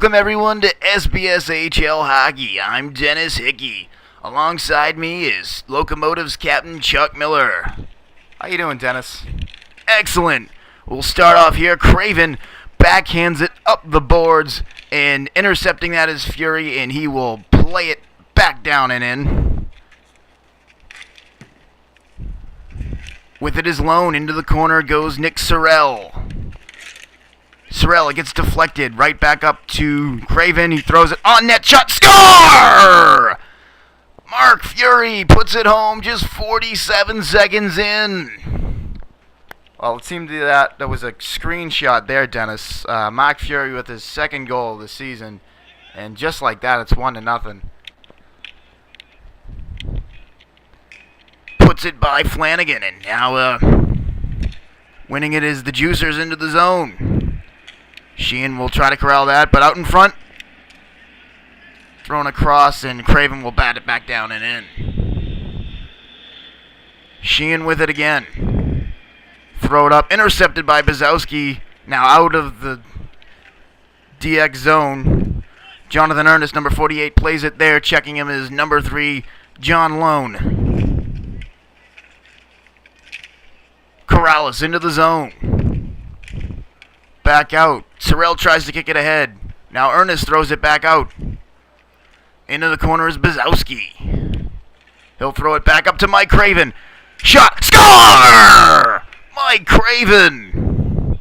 Welcome everyone to SBSHL Hockey. I'm Dennis Hickey. Alongside me is Locomotives Captain Chuck Miller. How you doing, Dennis? Excellent. We'll start off here. Craven backhands it up the boards, and intercepting that is Fury, and he will play it back down and in. With it is Lone. Into the corner goes Nick Sorrell. Sorrell, it gets deflected right back up to Craven. He throws it on net. Shot. Score! Mark Fury puts it home just 47 seconds in. Well, it seemed that there was a screenshot there, Dennis. Mark Fury with his second goal of the season. And just like that, it's 1-0. Puts it by Flanagan, and now winning it is the Juicers into the zone. Sheehan will try to corral that, but out in front. Thrown across, and Craven will bat it back down and in. Sheehan with it again. Throw it up, intercepted by Bzowski. Now out of the DX zone. Jonathan Ernest, number 48, plays it there. Checking him is number 3, John Lone. Corrales into the zone. Back out. Sorrell tries to kick it ahead. Now Ernest throws it back out. Into the corner is Bzowski. He'll throw it back up to Mike Craven. Shot. Score! Mike Craven.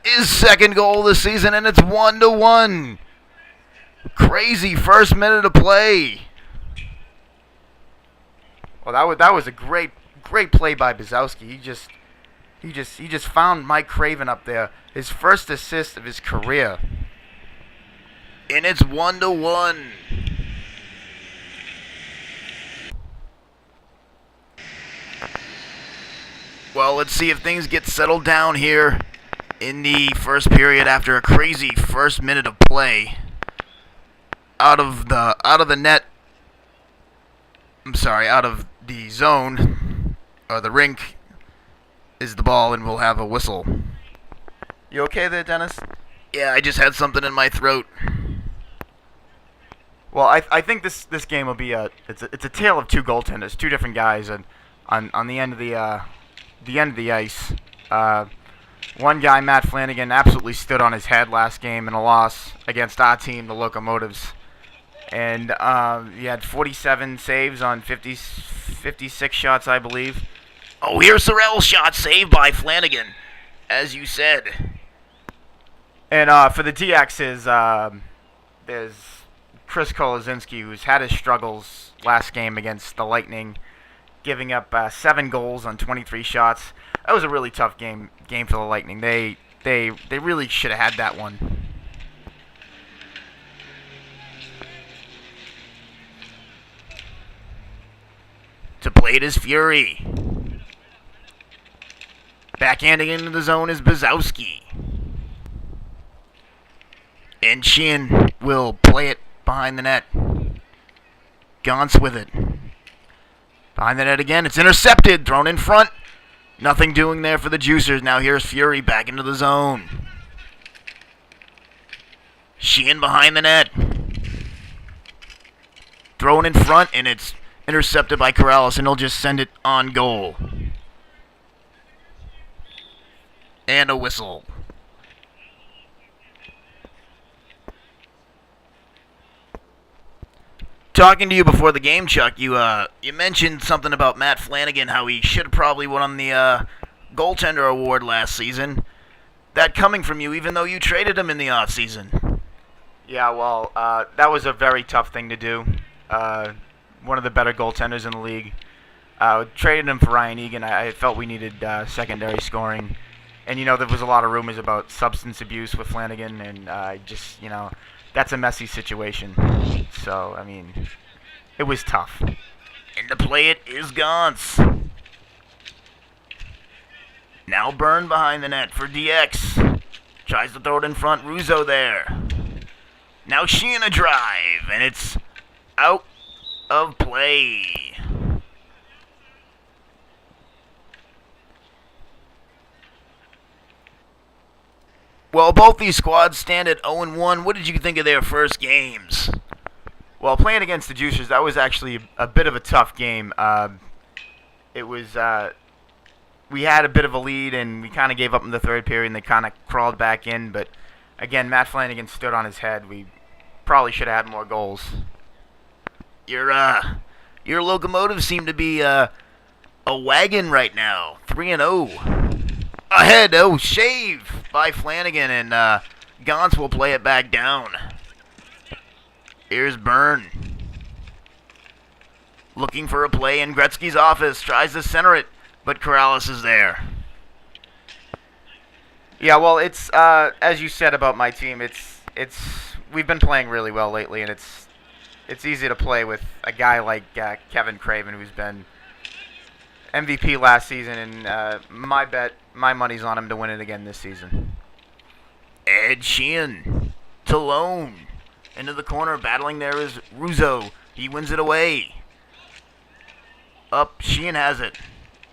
His second goal this season, and it's 1-1. Crazy first minute of play. Well, that was a great play by Bzowski. He just found Mike Craven up there. His first assist of his career. And it's 1-1. Well, let's see if things get settled down here in the first period after a crazy first minute of play. Out of the net. I'm sorry, out of the zone or the rink is the ball, and we'll have a whistle. You okay there, Dennis? Yeah, I just had something in my throat. Well, I think this game will be it's a tale of two goaltenders, two different guys, and on the end of the ice. One guy, Matt Flanagan, absolutely stood on his head last game in a loss against our team, the Locomotives. And he had 47 saves on 56 shots, I believe. Oh, here's Sorrell's shot, saved by Flanagan, as you said. And for the DXs, there's Chris Kolozinski, who's had his struggles last game against the Lightning, giving up 7 goals on 23 shots. That was a really tough game for the Lightning. They really should have had that one. To play it is Fury. Backhanding into the zone is Bzowski. And Sheehan will play it behind the net. Gauntz with it. Behind the net again. It's intercepted. Thrown in front. Nothing doing there for the Juicers. Now here's Fury back into the zone. Sheehan behind the net. Thrown in front, and it's intercepted by Corrales, and he'll just send it on goal. And a whistle. Talking to you before the game, Chuck, you mentioned something about Matt Flanagan, how he should have probably won the goaltender award last season. That coming from you, even though you traded him in the offseason. Yeah, well, that was a very tough thing to do. One of the better goaltenders in the league. Traded him for Ryan Egan. I felt we needed secondary scoring. And, there was a lot of rumors about substance abuse with Flanagan, and that's a messy situation. So, it was tough. And to play it is Gauntz. Now Byrne behind the net for DX. Tries to throw it in front. Russo there. Now Sheehan a drive, and it's out of play. Well, both these squads stand at 0-1. What did you think of their first games? Well, playing against the Juicers, that was actually a bit of a tough game. It was we had a bit of a lead, and we kind of gave up in the third period, and they kind of crawled back in. But again, Matt Flanagan stood on his head. We probably should have had more goals. Your locomotives seem to be a wagon right now. 3-0. Ahead. Oh, shave by Flanagan, and Gauntz will play it back down. Here's Byrne. Looking for a play in Gretzky's office. Tries to center it, but Corrales is there. Yeah, well, it's as you said about my team. It's we've been playing really well lately, and it's easy to play with a guy like Kevin Craven, who's been MVP last season, and my money's on him to win it again this season. Ed Sheehan to Lone. Into the corner, battling there is Russo. He wins it away. Up, Sheehan has it.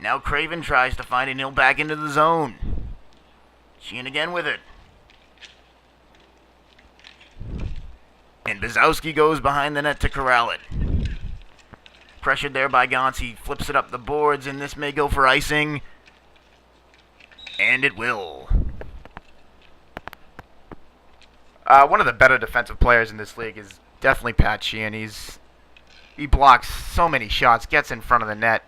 Now Craven tries to find it, and he'll back into the zone. Sheehan again with it. And Bizowski goes behind the net to corral it. Pressured there by Gauntz. He flips it up the boards, and this may go for icing. And it will. One of the better defensive players in this league is definitely Pat Sheehan. He blocks so many shots, gets in front of the net.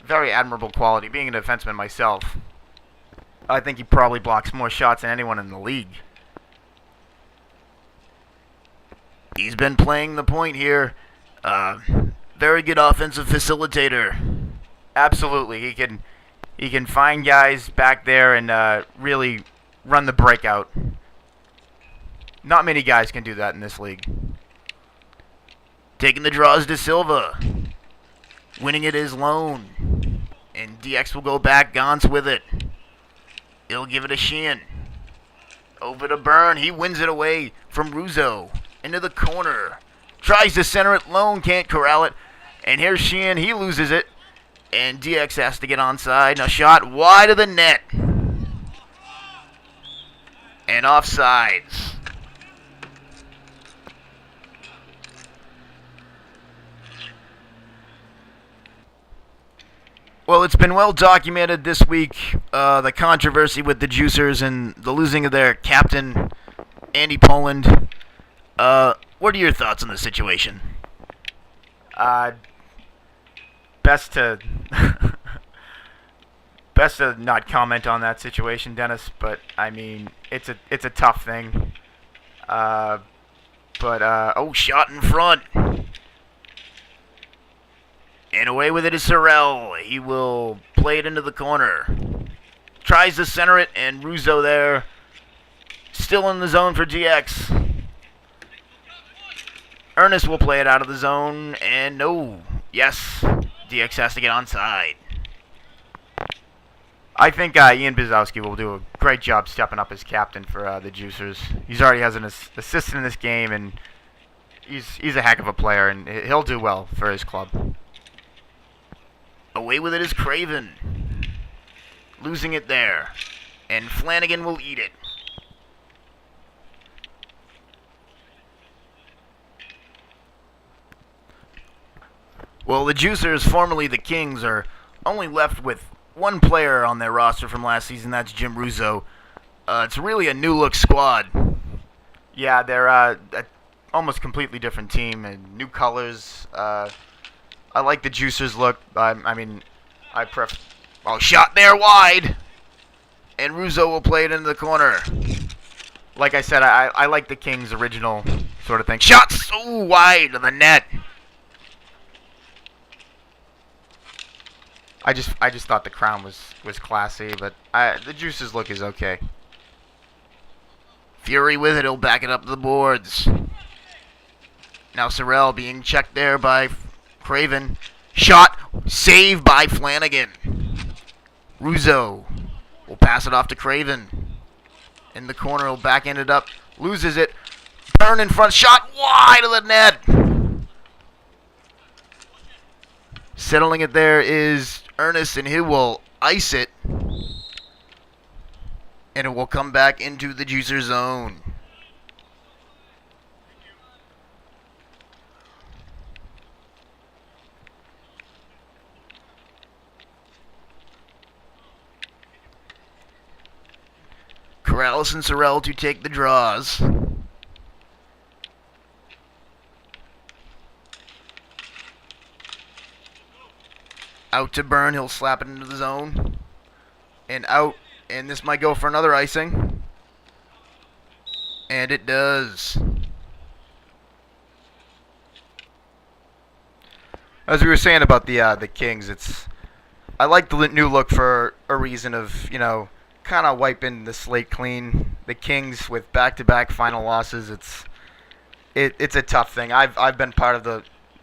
Very admirable quality. Being a defenseman myself, I think he probably blocks more shots than anyone in the league. He's been playing the point here. Very good offensive facilitator. Absolutely. He can find guys back there and really run the breakout. Not many guys can do that in this league. Taking the draws to Silva. Winning it is Lone. And DX will go back. Gauntz with it. He'll give it to Sheehan. Over to Byrne. He wins it away from Russo. Into the corner. Tries to center it. Lone can't corral it. And here's Sheehan. He loses it. And DX has to get onside. Now shot wide of the net. And offsides. Well, it's been well documented this week, the controversy with the Juicers and the losing of their captain, Andy Poland. What are your thoughts on the situation? Best to not comment on that situation, Dennis. But I mean, it's a tough thing. Oh, shot in front. And away with it is Sorrell. He will play it into the corner. Tries to center it, and Russo there. Still in the zone for DX. Ernest will play it out of the zone, and no. Yes, DX has to get onside. I think Ian Bizowski will do a great job stepping up as captain for the Juicers. He's already has an assistant in this game, and he's a heck of a player, and he'll do well for his club. Away with it is Craven. Losing it there. And Flanagan will eat it. Well, the Juicers, formerly the Kings, are only left with one player on their roster from last season. That's Jim Russo. It's really a new-look squad. Yeah, they're a almost completely different team and new colors. I like the Juicers look. I prefer. Oh, shot there wide. And Russo will play it into the corner. Like I said, I like the Kings' original sort of thing. Shot so wide of the net. I just thought the crown was classy, but the Juicers look is okay. Fury with it. He'll back it up to the boards. Now Sorrell being checked there by Craven. Shot. Saved by Flanagan. Russo will pass it off to Craven. In the corner, he'll backhand it up. Loses it. Byrne in front. Shot wide of the net. Settling it there is Ernest, and he will ice it. And it will come back into the juicer zone. Corrales and Sorrell to take the draws. Out to Byrne. He'll slap it into the zone. And out. And this might go for another icing. And it does. As we were saying about the Kings, I like the new look for a reason of, kind of wiping the slate clean. The Kings with back-to-back final losses, it's a tough thing. I've been part of the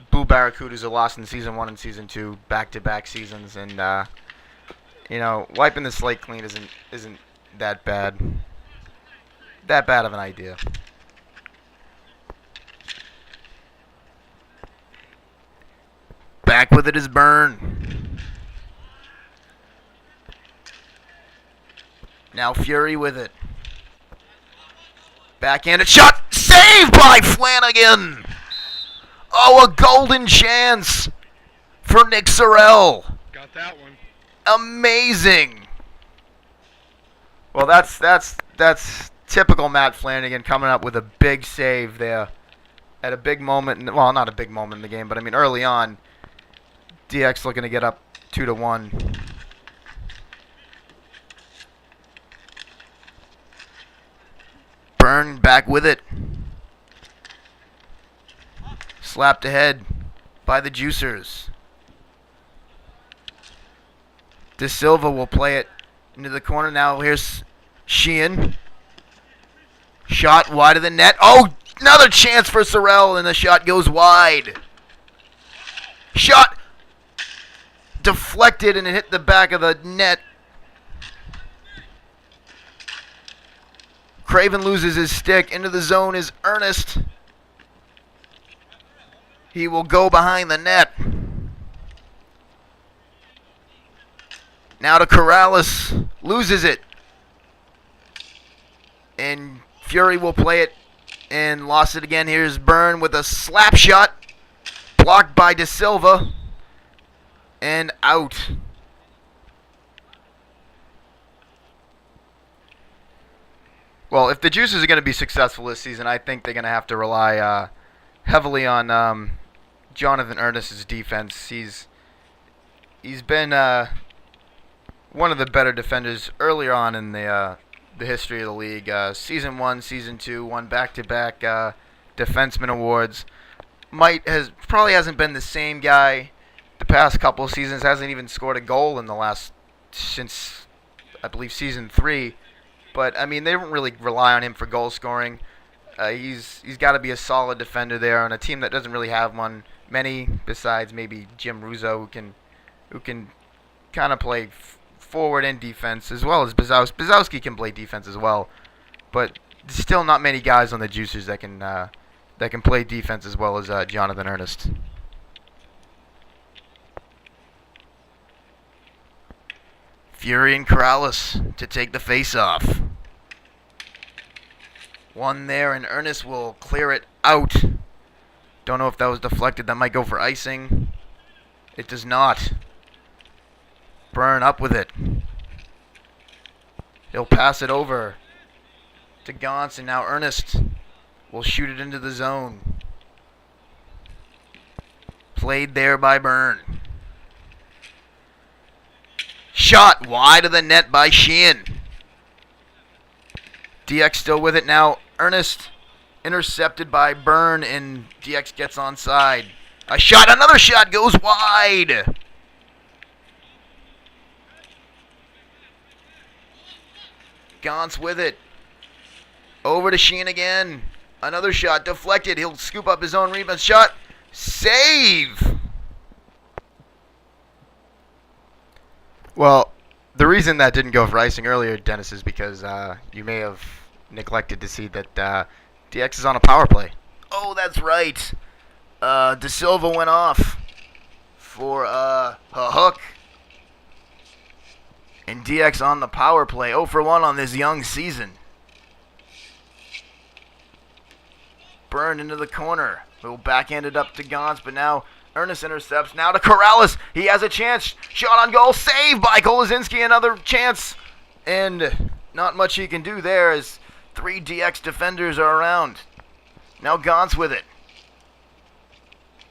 Blue Barracudas who lost in season 1 and season 2 back-to-back seasons, and wiping the slate clean isn't that bad. That bad of an idea. Back with it is Byrne. Now Fury with it. Backhanded shot. Saved by Flanagan. Oh, a golden chance for Nick Sorrell. Got that one. Amazing. Well, that's typical Matt Flanagan coming up with a big save there at a big moment. Well, not a big moment in the game, but I mean early on. DX looking to get up 2-1. Byrne back with it. Slapped ahead by the Juicers. De Silva will play it into the corner. Now here's Sheehan. Shot wide of the net. Oh, another chance for Sorrell, and the shot goes wide. Shot deflected and it hit the back of the net. Craven loses his stick. Into the zone is Ernest. He will go behind the net. Now to Corrales. Loses it. And Fury will play it. And lost it again. Here's Byrne with a slap shot. Blocked by De Silva. And out. Well, if the Juicers are going to be successful this season, I think they're going to have to rely heavily on Jonathan Ernest's defense. He's been one of the better defenders earlier on in the history of the league. Season 1, Season 2, won back-to-back defenseman awards. Probably hasn't been the same guy the past couple of seasons. Hasn't even scored a goal in the last, since I believe Season 3. But I mean, they don't really rely on him for goal scoring. He's got to be a solid defender there on a team that doesn't really have many besides maybe Jim Russo, who can kind of play forward and defense, as well as Bzowski. Bzowski can play defense as well, but still not many guys on the Juicers that can play defense as well as Jonathan Ernest. Fury and Corrales to take the face-off. One there, and Ernest will clear it out. Don't know if that was deflected. That might go for icing. It does not. Byrne up with it. He'll pass it over to Gauntz, and now Ernest will shoot it into the zone. Played there by Byrne. Shot wide of the net by Sheehan. DX still with it now. Ernest intercepted by Byrne, and DX gets onside. Another shot goes wide. Gauntz with it. Over to Sheehan again. Another shot deflected. He'll scoop up his own rebound. Shot. Save. Well, the reason that didn't go for icing earlier, Dennis, is because you may have neglected to see that DX is on a power play. Oh, that's right. De Silva went off for a hook. And DX on the power play, 0 for 1 on this young season. Burned into the corner. Little backhanded up to Gons, but now Ernest intercepts. Now to Corrales. He has a chance. Shot on goal. Saved by Kolazinski. Another chance. And not much he can do there as 3 DX defenders are around. Now Gons with it.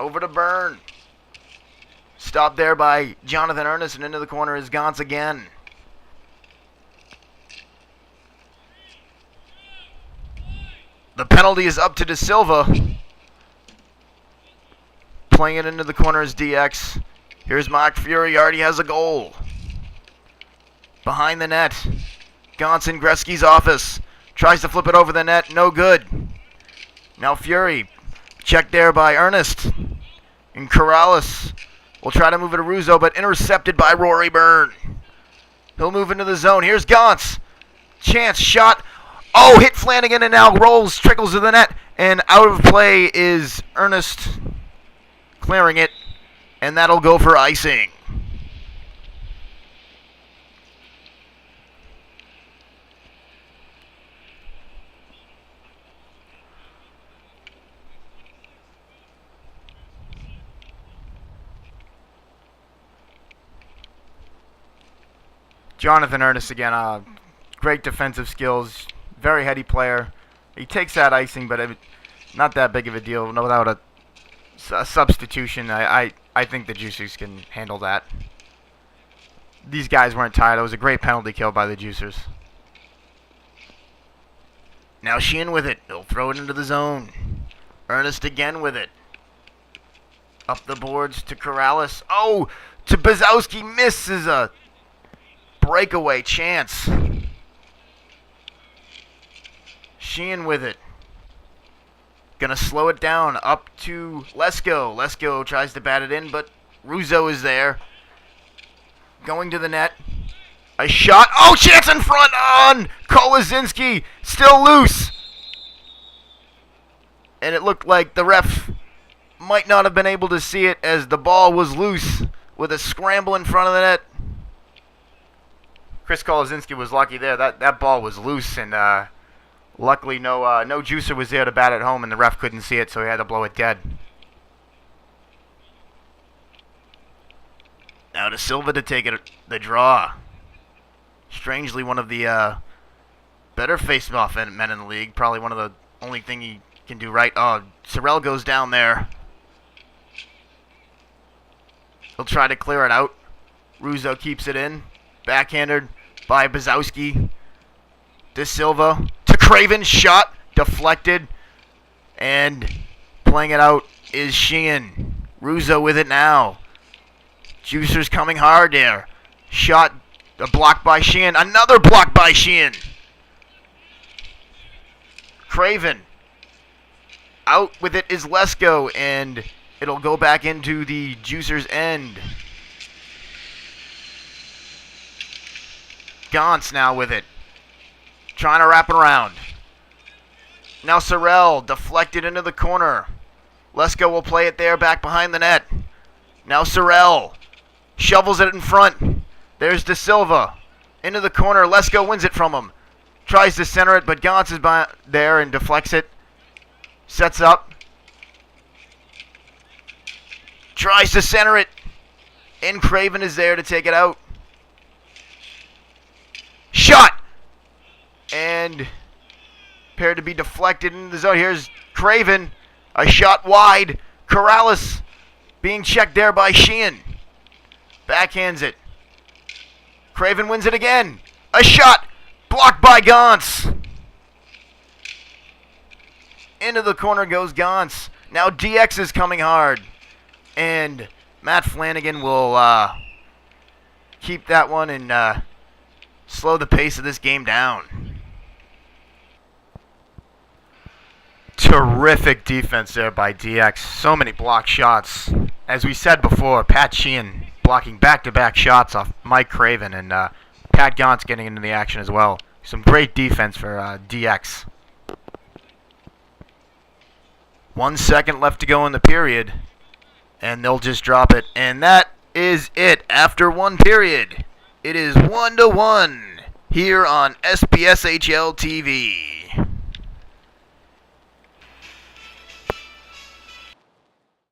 Over to Byrne. Stopped there by Jonathan Ernest, and into the corner is Gons again. The penalty is up to De Silva. Playing it into the corner is DX. Here's Mark Fury, already has a goal. Behind the net. Gons in Gretzky's office. Tries to flip it over the net, no good. Now Fury, checked there by Ernest. And Corrales will try to move it to Russo, but intercepted by Rory Byrne. He'll move into the zone. Here's Gons. Chance, shot. Oh, hit Flanagan and now rolls, trickles to the net. And out of play is Ernest clearing it. And that'll go for icing. Jonathan Ernest again, great defensive skills, very heady player. He takes that icing, but not that big of a deal. No, without a substitution, I think the Juicers can handle that. These guys weren't tired. It was a great penalty kill by the Juicers. Now Sheehan with it. He'll throw it into the zone. Ernest again with it. Up the boards to Corrales. Oh, to Bazowski. Misses a breakaway chance. Sheehan with it. Gonna slow it down. Up to Lesko. Lesko tries to bat it in, but Russo is there. Going to the net. A shot. Oh, chance in front on Kolazinski. Still loose. And it looked like the ref might not have been able to see it as the ball was loose with a scramble in front of the net. Chris Kolazinski was lucky there. That ball was loose, and luckily no juicer was there to bat it home, and the ref couldn't see it, so he had to blow it dead. Now to Silva to take it the draw. Strangely, one of the better face-off men in the league. Probably one of the only thing he can do right. Oh, Sorrell goes down there. He'll try to clear it out. Russo keeps it in. Backhanded by Bazowski. De Silva to Craven. Shot. Deflected. And playing it out is Sheehan. Russo with it now. Juicers coming hard there. Shot. A block by Sheehan. Another block by Sheehan. Craven. Out with it is Lesko. And it'll go back into the Juicers' end. Gons now with it. Trying to wrap it around. Now Sorrell deflected into the corner. Lesko will play it there back behind the net. Now Sorrell shovels it in front. There's De Silva. Into the corner. Lesko wins it from him. Tries to center it, but Gons is there and deflects it. Sets up. Tries to center it. And Craven is there to take it out. Shot! And appeared to be deflected into the zone. Here's Craven. A shot wide. Corrales being checked there by Sheehan. Backhands it. Craven wins it again. A shot. Blocked by Gons. Into the corner goes Gons. Now DX is coming hard. And Matt Flanagan will keep that one and slow the pace of this game down. Terrific defense there by DX. So many blocked shots. As we said before, Pat Sheehan blocking back-to-back shots off Mike Craven, and Pat Gons getting into the action as well. Some great defense for DX. 1 second left to go in the period, and they'll just drop it. And that is it after one period. It is 1-1 here on SBSHL TV.